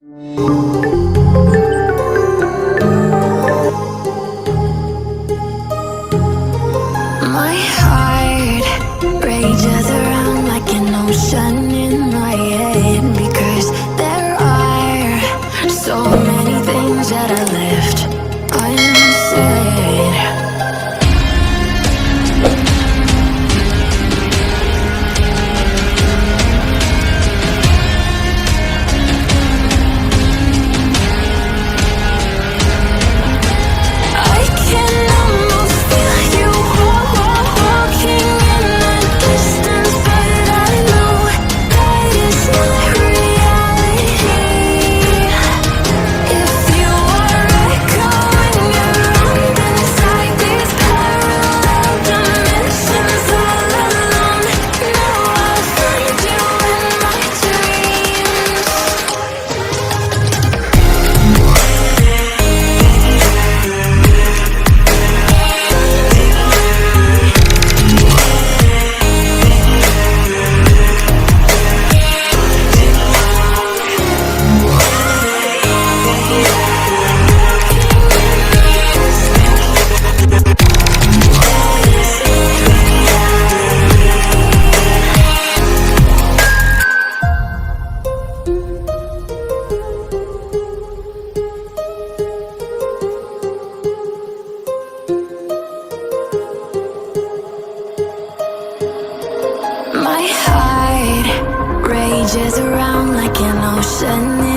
My heart rages around like an ocean in my head, because there are so many things that I left unsaid. I can almost feel you walking in the distance, but I know that it's not reality. If you are echoing around inside these parallel dimensions all alone, now I'll find you in my dreams. My heart rages around like an ocean